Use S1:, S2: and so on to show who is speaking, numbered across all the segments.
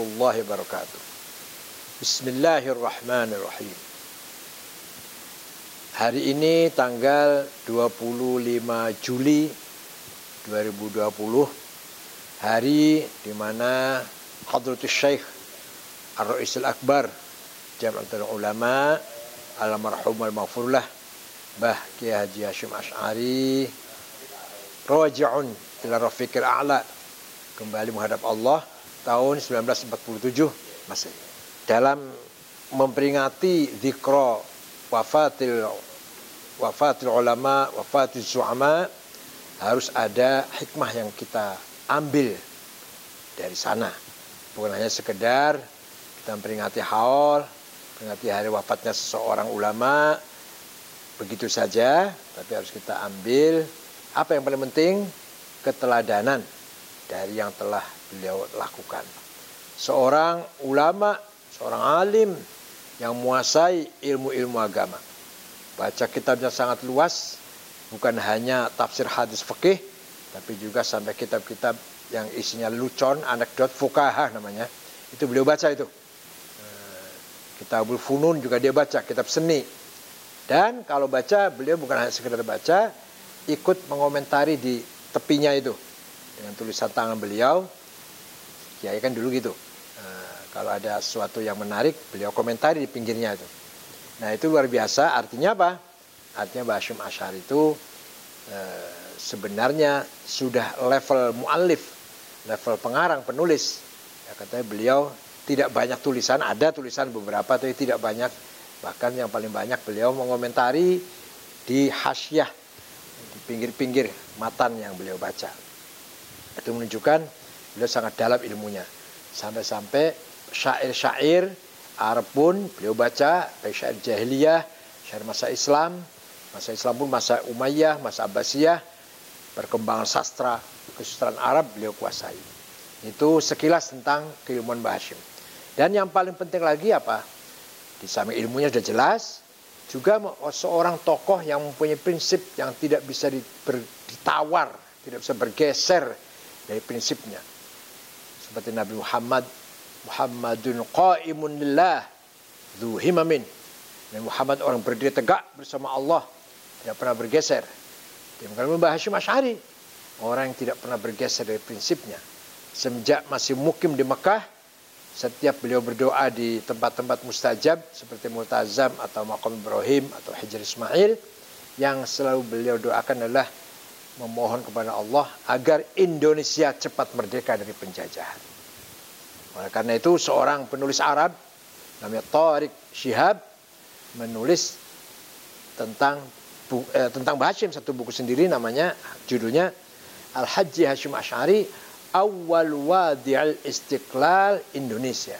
S1: warahmatullahi wabarakatuh. Bismillahirrahmanirrahim. Hari ini tanggal 25 Juli 2020, hari di mana Hadratus Syekh Ar-Ra'isul Akbar Jam'atul Ulama Al-Marhum Al-Maghfurlah Bah Kiai Haji Hasyim Asy'ari raji'un ila rafiqil a'la, kembali menghadap Allah tahun 1947 Masehi, dalam memperingati zikra wafatil ulama, wafatil su'ama. Harus ada hikmah yang kita ambil dari sana. Bukan hanya sekedar kita memperingati haul, memperingati hari wafatnya seseorang ulama, begitu saja. Tapi harus kita ambil apa yang paling penting, keteladanan dari yang telah beliau lakukan. Seorang ulama, seorang alim yang menguasai ilmu-ilmu agama. Baca kitabnya sangat luas. Bukan hanya tafsir hadis fikih, tapi juga sampai kitab-kitab yang isinya lucon, anekdot, fuqaha namanya. Itu beliau baca itu. Kitabul Funun juga dia baca, kitab seni. Dan kalau baca, beliau bukan hanya sekedar baca, ikut mengomentari di tepinya itu. Dengan tulisan tangan beliau, kiai kan dulu gitu. Kalau ada sesuatu yang menarik, beliau komentari di pinggirnya itu. Nah itu luar biasa, artinya apa? Artinya Hasyim Asy'ari itu sebenarnya sudah level mu'allif, level pengarang, penulis. Ya, katanya beliau tidak banyak tulisan, ada tulisan beberapa tapi tidak banyak. Bahkan yang paling banyak beliau mengomentari di hasyah, di pinggir-pinggir matan yang beliau baca. Itu menunjukkan beliau sangat dalam ilmunya. Sampai-sampai syair-syair Arab pun beliau baca, baik syair jahiliyah, syair masa Islam. Masa Islam pun masa Umayyah, masa Abbasiyah, perkembangan sastra, kesusastraan Arab beliau kuasai. Itu sekilas tentang keilmuan Mbah Hasyim. Dan yang paling penting lagi apa? Di samping ilmunya sudah jelas, juga seorang tokoh yang mempunyai prinsip yang tidak bisa ditawar, tidak bisa bergeser dari prinsipnya. Seperti Nabi Muhammadun qa'imun lillah dzu himamin. Dan Muhammad orang berdiri tegak bersama Allah, tidak pernah bergeser. Demikian Mbah Hasyim Asy'ari, orang yang tidak pernah bergeser dari prinsipnya. Semenjak masih mukim di Mekah, setiap beliau berdoa di tempat-tempat mustajab seperti Multazam atau Maqam Ibrahim atau Hijr Ismail, yang selalu beliau doakan adalah memohon kepada Allah agar Indonesia cepat merdeka dari penjajahan. Oleh karena itu seorang penulis Arab namanya Tariq Shihab menulis tentang Mbah Hasyim satu buku sendiri, namanya, judulnya Al-Haji Hasyim Asy'ari Awwal Wadi'il Istiqlal Indonesia.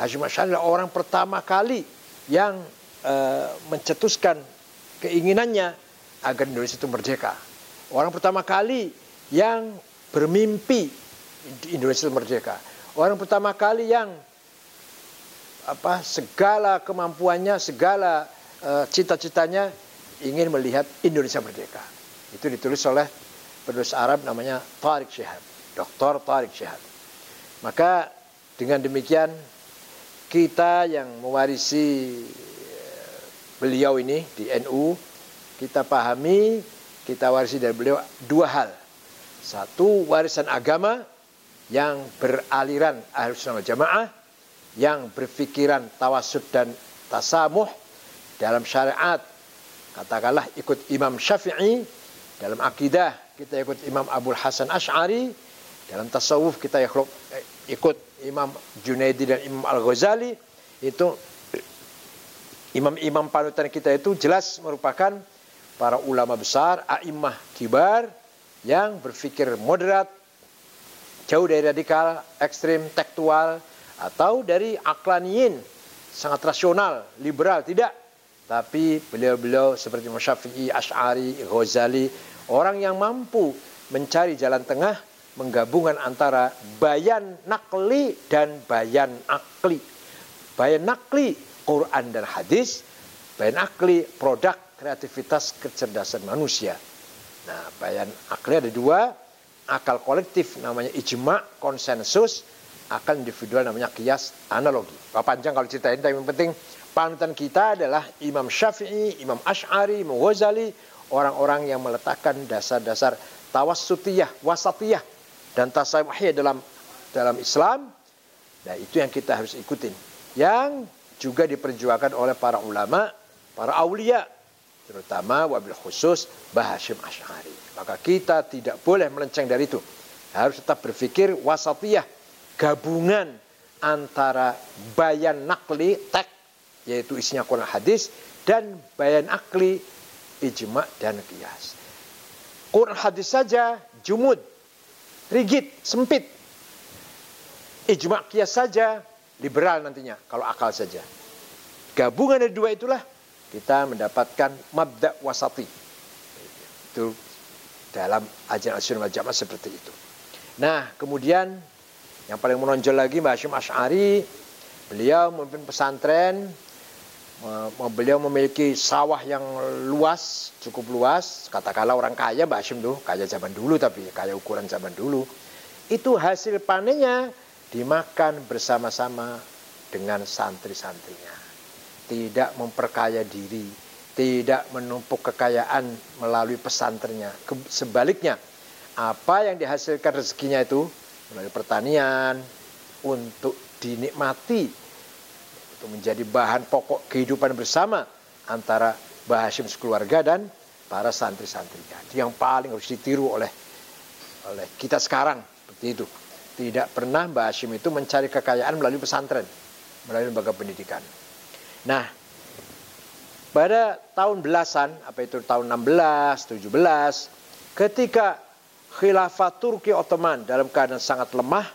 S1: Hasyim Asy'ari adalah orang pertama kali yang mencetuskan keinginannya agar Indonesia itu merdeka. Orang pertama kali yang bermimpi Indonesia itu merdeka. Orang pertama kali yang segala kemampuannya, segala cita-citanya ingin melihat Indonesia merdeka. Itu ditulis oleh penulis Arab namanya Tariq Shihab, Dr. Tariq Shihab. Maka dengan demikian kita yang mewarisi beliau ini di NU, kita pahami, kita warisi dari beliau dua hal. Satu, warisan agama yang beraliran Ahlus Sunnah wal Jamaah, yang berpikiran tawassud dan tasamuh dalam syariat. Katakanlah ikut Imam Syafi'i, dalam akidah kita ikut Imam Abul Hasan Asy'ari, dalam tasawuf kita ikut Imam Junaidi dan Imam Al-Ghazali. Itu imam-imam panutan kita itu jelas merupakan para ulama besar, a'immah kibar yang berpikir moderat, jauh dari radikal, ekstrim, tekstual, atau dari aklaniyin, sangat rasional, liberal, tidak. Tapi beliau-beliau seperti Imam Syafi'i, Asy'ari, Ghazali, orang yang mampu mencari jalan tengah, menggabungkan antara bayan nakli dan bayan akli. Bayan nakli, Quran dan hadis. Bayan akli, produk kreativitas kecerdasan manusia. Nah, bayan akli ada dua, akal kolektif namanya ijma', konsensus, akal individual namanya qiyas analogi. Panjang kalau ceritain, tapi yang penting panutan kita adalah Imam Syafi'i, Imam Asy'ari, Imam Ghazali, orang-orang yang meletakkan dasar-dasar tawassutiyah, wasatiyah dan tasawufiyah dalam Islam. Nah, itu yang kita harus ikutin. Yang juga diperjuangkan oleh para ulama, para aulia, terutama wabil khusus Mbah Hasyim Asy'ari. Maka kita tidak boleh melenceng dari itu. Harus tetap berpikir wasatiyah, gabungan antara bayan nakli, teks, yaitu isinya Quran hadis, dan bayan akli, ijma dan qiyas. Quran hadis saja jumud, rigid, sempit. Ijma qiyas saja liberal nantinya kalau akal saja. Gabungan dari dua itulah kita mendapatkan mabda wasati. Itu dalam ajaran Ahlussunnah wal Jamaah seperti itu. Nah, kemudian yang paling menonjol lagi Mbah Hasyim Asy'ari, beliau memimpin pesantren, beliau memiliki sawah yang luas, cukup luas. Katakanlah orang kaya, Mbah Hasyim tuh kaya zaman dulu, tapi kaya ukuran zaman dulu. Itu hasil panennya dimakan bersama-sama dengan santri-santrinya. Tidak memperkaya diri, tidak menumpuk kekayaan melalui pesantrennya. Sebaliknya, apa yang dihasilkan rezekinya itu melalui pertanian untuk dinikmati, untuk menjadi bahan pokok kehidupan bersama antara Mbah Hasyim sekeluarga dan para santri-santrinya. Itu yang paling harus ditiru oleh kita sekarang, seperti itu. Tidak pernah Mbah Hasyim itu mencari kekayaan melalui pesantren, melalui lembaga pendidikan. Nah, pada tahun belasan, apa itu tahun 16, 17, ketika Khilafah Turki Ottoman dalam keadaan sangat lemah,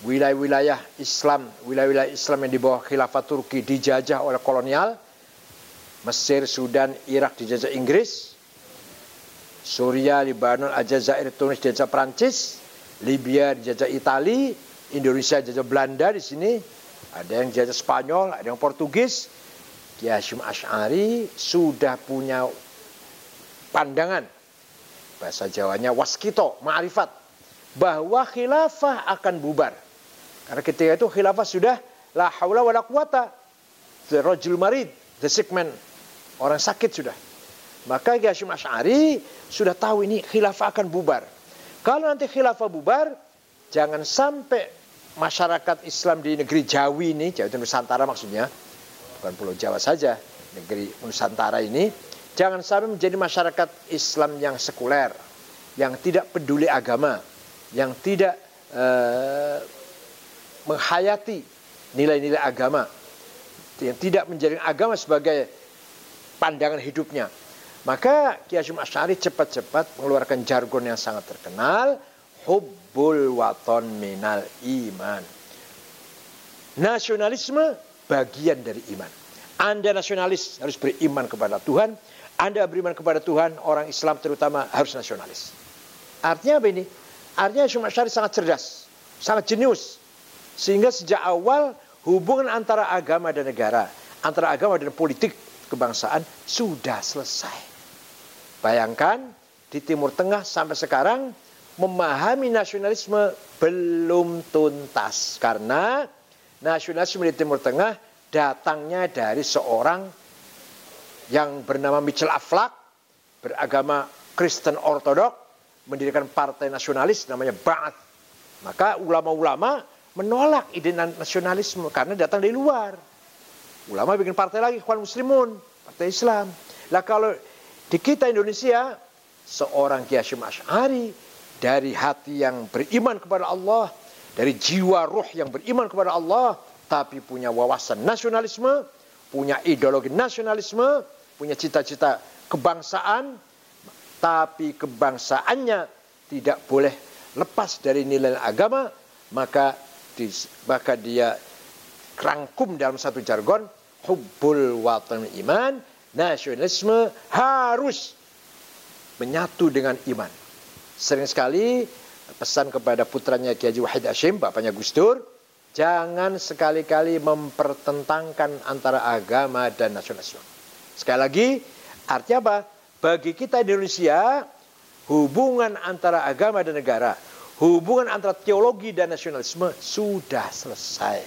S1: wilayah-wilayah Islam yang di bawah Khilafah Turki dijajah oleh kolonial, Mesir, Sudan, Irak dijajah Inggris, Suriah, Lebanon, Aljazair, Tunis dijajah Prancis, Libya dijajah Itali, Indonesia dijajah Belanda di sini, ada yang dijajah Spanyol, ada yang Portugis. Kiai Hasyim Asy'ari sudah punya pandangan, bahasa Jawanya waskito, ma'rifat, bahwa khilafah akan bubar. Karena ketika itu khilafah sudah la haula wala quwata, the rajul marid, the sick man, orang sakit sudah. Maka Kiai Hasyim Asy'ari sudah tahu ini khilafah akan bubar. Kalau nanti khilafah bubar, jangan sampai masyarakat Islam di negeri Jawi ini, Jawa itu Nusantara maksudnya, bukan Pulau Jawa saja, negeri Nusantara ini, jangan sampai menjadi masyarakat Islam yang sekuler, yang tidak peduli agama, yang tidak menghayati nilai-nilai agama, yang tidak menjadikan agama sebagai pandangan hidupnya. Maka Kiai Hasyim Asy'ari cepat-cepat mengeluarkan jargon yang sangat terkenal, hubbul waton minal iman. Nasionalisme bagian dari iman. Anda nasionalis harus beriman kepada Tuhan. Anda beriman kepada Tuhan, orang Islam terutama harus nasionalis. Artinya apa ini? Artinya Hasyim Asy'ari sangat cerdas, sangat jenius. Sehingga sejak awal hubungan antara agama dan negara, antara agama dan politik kebangsaan sudah selesai. Bayangkan di Timur Tengah sampai sekarang memahami nasionalisme belum tuntas. Karena nasionalisme di Timur Tengah datangnya dari seorang yang bernama Michel Aflaq, beragama Kristen Ortodok, mendirikan partai nasionalis namanya Ba'ath. Maka ulama-ulama menolak ide nasionalisme karena datang dari luar. Ulama bikin partai lagi, Ikhwan Muslimun, partai Islam. Lah kalau di kita Indonesia, seorang Kiai Hasyim Asy'ari dari hati yang beriman kepada Allah, dari jiwa ruh yang beriman kepada Allah, tapi punya wawasan nasionalisme, punya ideologi nasionalisme, punya cita-cita kebangsaan, tapi kebangsaannya tidak boleh lepas dari nilai agama, maka dia rangkum dalam satu jargon, hubbul watan iman, nasionalisme harus menyatu dengan iman. Sering sekali pesan kepada putranya Kiai Haji Wahid Hasyim, bapaknya Gus Dur, jangan sekali-kali mempertentangkan antara agama dan nasionalisme. Sekali lagi, artinya apa? Bagi kita di Indonesia, hubungan antara agama dan negara, hubungan antara teologi dan nasionalisme sudah selesai.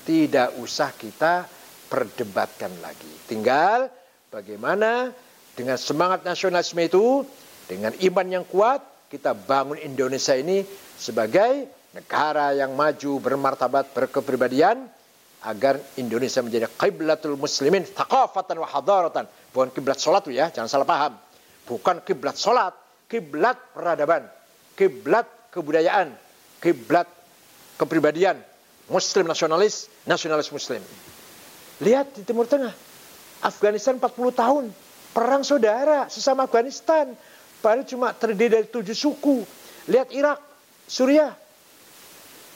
S1: Tidak usah kita perdebatkan lagi. Tinggal bagaimana dengan semangat nasionalisme itu, dengan iman yang kuat, kita bangun Indonesia ini sebagai negara yang maju, bermartabat, berkepribadian, agar Indonesia menjadi qiblatul muslimin thaqafatan wa hadaratan. Bukan kiblat salat ya, jangan salah paham. Bukan kiblat salat, kiblat peradaban, kiblat kebudayaan, kiblat kepribadian, muslim nasionalis, nasionalis muslim. Lihat di Timur Tengah, Afghanistan 40 tahun, perang saudara sesama Afghanistan, padahal cuma terdiri dari 7 suku. Lihat Irak, Suriah,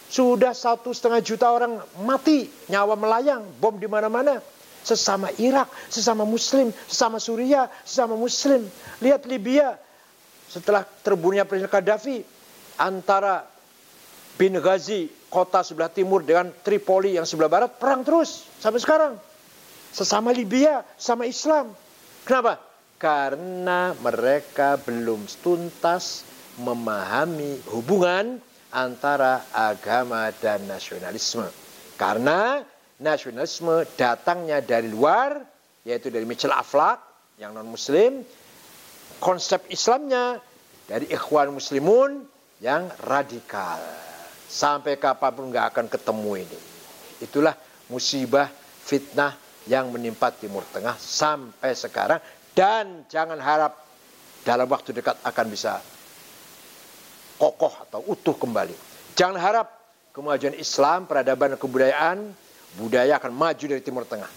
S1: sudah 1,5 juta orang mati, nyawa melayang, bom di mana-mana. Sesama Irak, sesama Muslim, sesama Suriah, sesama Muslim. Lihat Libya, setelah terbunuhnya Presiden Gaddafi, antara Benghazi, kota sebelah timur, dengan Tripoli yang sebelah barat, perang terus sampai sekarang. Sesama Libya, sama Islam. Kenapa? Karena mereka belum tuntas memahami hubungan antara agama dan nasionalisme. Karena nasionalisme datangnya dari luar, yaitu dari Michel Aflaq yang non-muslim. Konsep Islamnya dari Ikhwan Muslimun yang radikal. Sampai kapanpun nggak akan ketemu ini. Itulah musibah, fitnah yang menimpa Timur Tengah sampai sekarang. Dan jangan harap dalam waktu dekat akan bisa kokoh atau utuh kembali. Jangan harap kemajuan Islam, peradaban dan kebudayaan, budaya akan maju dari Timur Tengah.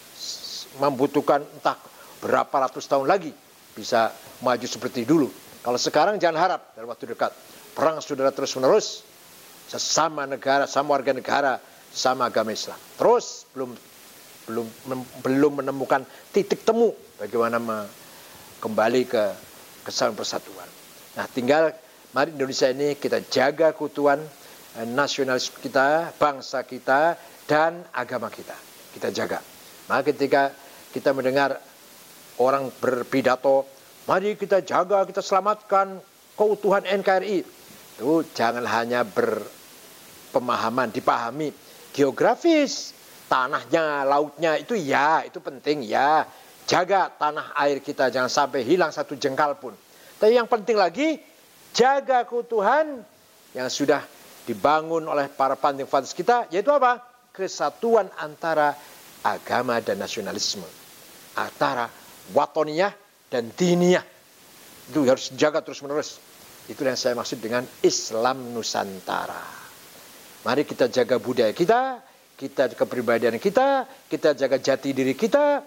S1: Membutuhkan entah berapa ratus tahun lagi bisa maju seperti dulu. Kalau sekarang jangan harap dalam waktu dekat. Perang saudara terus-menerus, sesama negara, sama warga negara, sama agama Islam. Terus belum menemukan titik temu bagaimana kembali ke kesatuan persatuan. Nah, tinggal mari Indonesia ini kita jaga keutuhan nasionalis kita, bangsa kita, dan agama kita. Kita jaga. Maka ketika kita mendengar orang berpidato, mari kita jaga, kita selamatkan keutuhan NKRI. Itu jangan hanya berpemahaman, dipahami geografis, tanahnya, lautnya, itu ya, itu penting ya. Jaga tanah air kita, jangan sampai hilang satu jengkal pun. Tapi yang penting lagi, jaga keutuhan yang sudah dibangun oleh para founding-fathers kita, yaitu apa? Kesatuan antara agama dan nasionalisme. Antara watoniyah dan diniyah. Itu harus dijaga terus-menerus. Itu yang saya maksud dengan Islam Nusantara. Mari kita jaga budaya kita jaga kepribadian kita jaga jati diri kita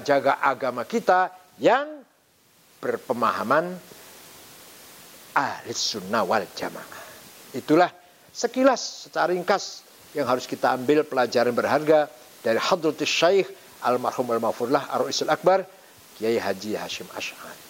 S1: jaga agama kita yang berpemahaman Ahlus Sunnah wal Jamaah. Itulah sekilas secara ringkas yang harus kita ambil pelajaran berharga dari Hadratus Syekh Almarhum Al-Maghfurlah Ar-Ra'isul Akbar Kiai Haji Hashim Asy'ari.